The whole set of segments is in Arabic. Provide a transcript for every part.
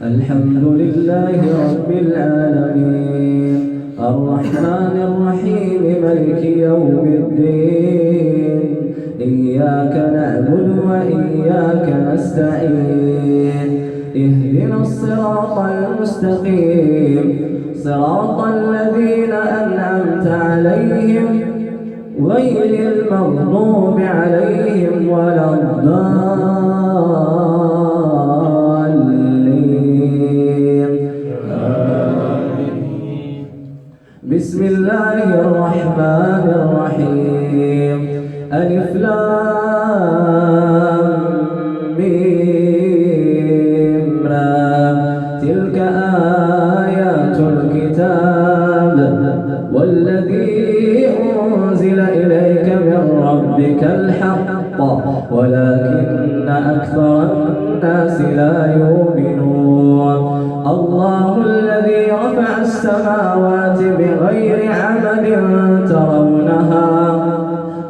الحمد لله رب العالمين الرحمن الرحيم مالك يوم الدين إياك نعبد وإياك نستعين اهدنا الصراط المستقيم صراط الذين أنعمت عليهم غير المغضوب عليهم ولا الضالين. بسم الله الرحمن الرحيم ألف لام ميم را تلك آيات الكتاب والذي أنزل إليك من ربك الحق ولكن أكثر الناس لا يؤمنون. الله الذي رفع السماوات بغير عمد ترونها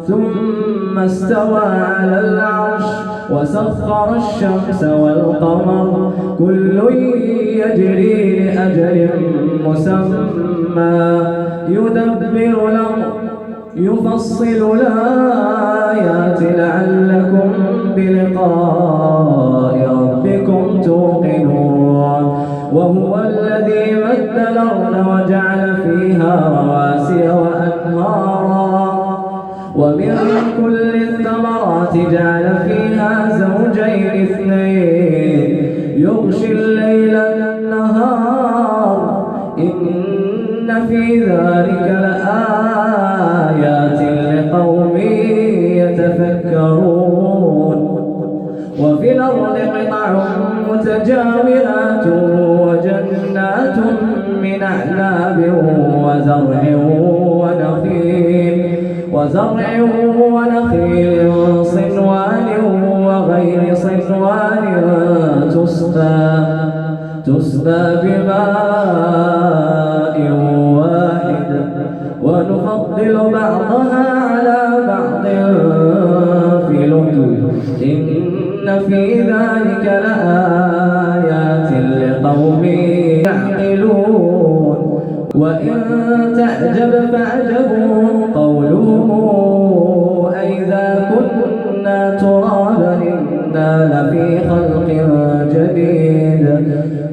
ثم استوى على العرش وسخر الشمس والقمر كل يجري لأجل مسمى يدبر الأمر يفصل الآيات لعلكم بلقاء ربكم توقنون. وهو الذي مد الأرض وجعل فيها رواسي وأنهارا ومن كل الثمرات جعل فيها زوجين اثنين يغشي الليل النهار إن في ذلك لآيات لقوم يتفكرون. وفي الأرض قطع متجاورات وجنات من أعناب وزرع ونخيل صنوان وغير صنوان تسقى بماء واحد ونفضل بعضها على بعض في الأكل إن في ذلك لآيات لقوم يعقلون. وإن تعجب فعجب قولهم أئذا كنا ترابا إنا لفي خلق جديد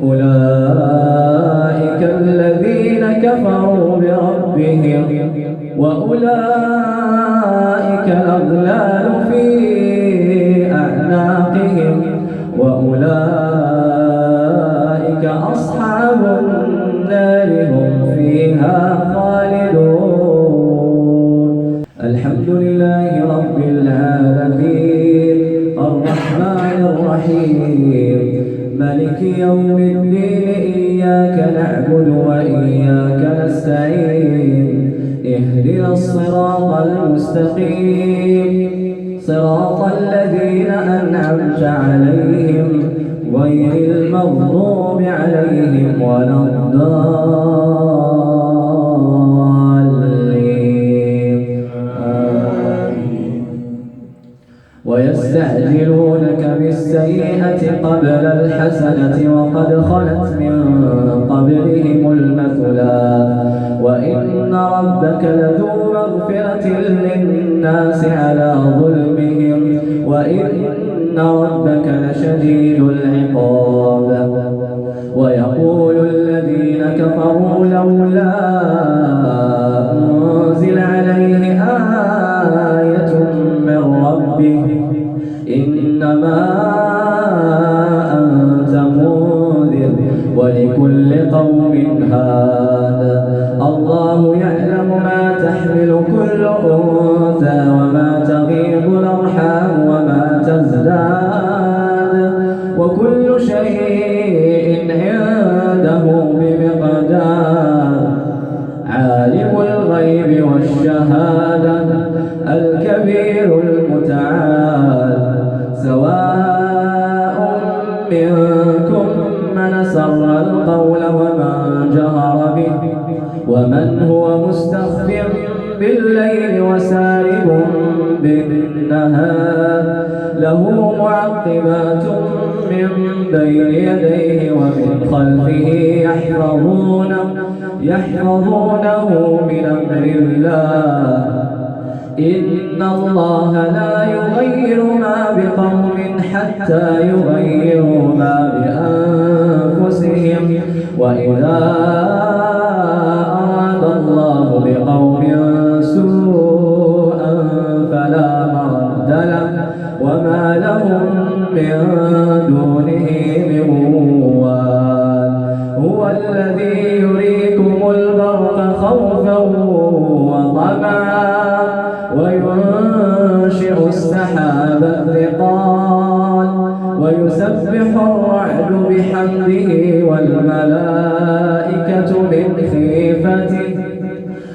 أولئك الذين كفروا بربهم وأولئك الأغلال في أعناقهم وأولئك أصحاب النار هم فيها خالدون. الحمد لله رب العالمين الرحمن الرحيم مالك يوم الدين إياك نعبد وإياك نستعين اهدنا الصراط المستقيم صراط الذين أنعمت عليهم غير المغضوب عليهم ولا الضالين. ويستعجلونك بالسيئة قبل الحسنة وقد خلت من قبلهم المثلات وإن ربك لذو مغفرة للناس على ظلمهم وإن ربك لشديد العقاب. ويقول الذين كفروا لولا أنزل عليه آية من ربه إنما أنت منذر ولكل قوم هاد الله يعلم ما تحمل كل أنثى وما تغيض الأرحام وما تزداد وكل شيء عنده بمقدار. عالم الغيب والشهادة الكبير المتعال سواء منكم من سر القول ومن جهر به ومن هو مستخف بالليل وسارب بالنهار له معقبات من بين يديه ومن خلفه يحفظونه من أمر الله إن الله لا يغير ما بقوم حتى يغيروا ما بأنفسهم وإذا أراد الله بقوم سوءا فلا مرد له وما لهم من دونه من وال هو الذي يريكم البرق خوفا وطمعا وينشئ السحاب الثقال ويسبح الرعد بحمده والملائكة من خيفته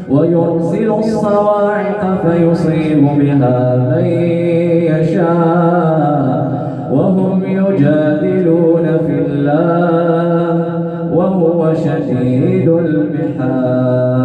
ويرسل الصواعق فيصيب بها من يشاء وهم يجادلون في الله وهو شديد المحال